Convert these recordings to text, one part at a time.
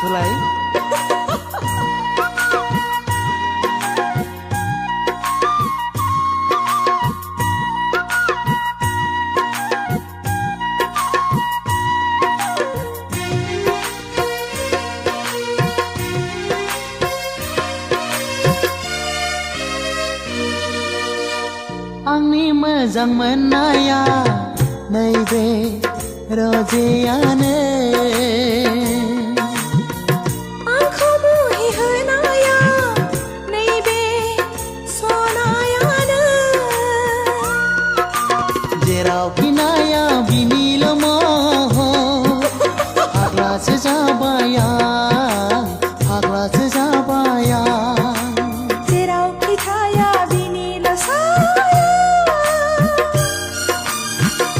थलाय आंनि मोजां मोननाया नैबे रजेयानो आंखौ मुहि होनाया नैबे सनायानो जेरावखि नाया बिनिल' महर फाग्लासो जाबाय आं फाग्लासो जाबाय आं जेरावखि थाया बिनिल' साया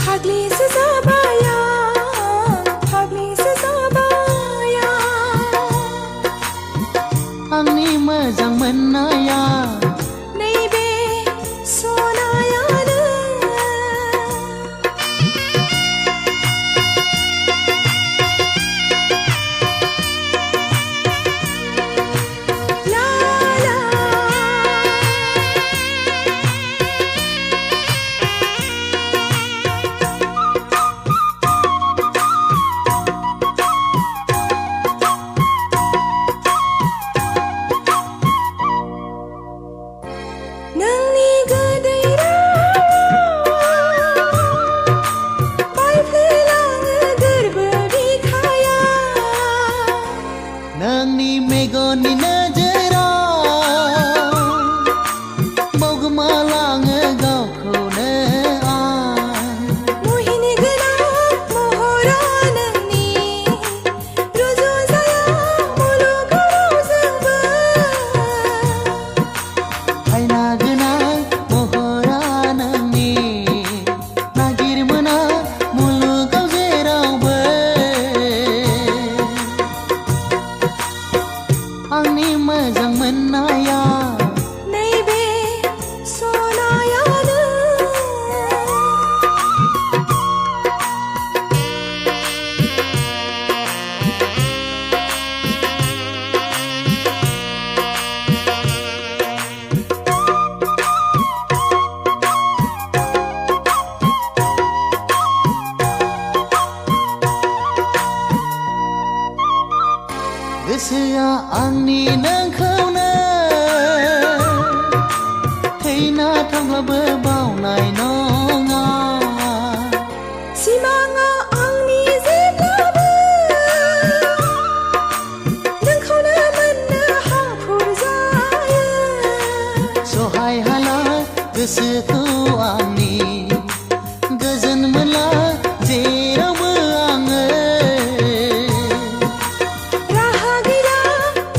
फाग्लिसो जाबाय आं फाग्लिसो जाबाय आंनि मोजां मोननाया नैबे सनायानो ला ला नोंनि गोदै रावा बायफ्लेलाङो गोरबो बिखाया नोंनि मेगननि नोजोराव बावगोमालाङो गावखौनो आं मुहिनि गोनां महरा नोंनि रुजुजाया मुलुगाव रावजोंबो आयना गोनां महरा नोंनि नागिर मोना मुलुगाव जेरावबो आंनि मोजां मोननाया नैबे सनायानो गोसोआ आंनि नोंखौनो थैना थांब्लाबो बावनाय नङा सिमाङा आंनि जेब्लाबो नोंखौनो मोननो हांखुर जायो सहाय हाला गोसोखौ आंनि गोजोन मोनला जेरावबो आङो राहा गैला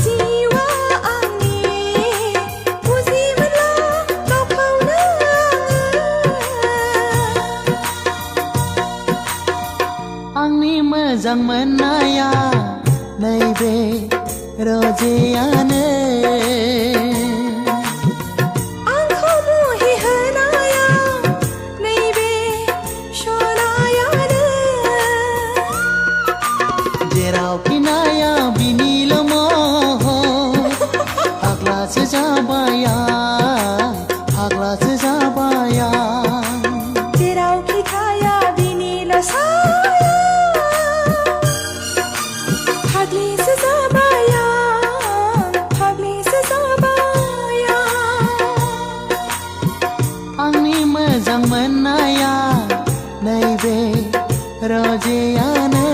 जिउआ आंनि बुजि मोनला गावखौनो आंनि मोजां मोननाया नैबे रजेयानो आंखौ मुहि होनाया नैबे सनायानो जेरावखि नाया बिनिल' महर फाग्लासो जाबाय आं फाग्लासो जाबाय आं जेरावखि थाया बिनिल' साया फाग्लिसो जाबाय आं फाग्लिसो जाबाय आंनि मोजां मोननाया नैबे रजेयानो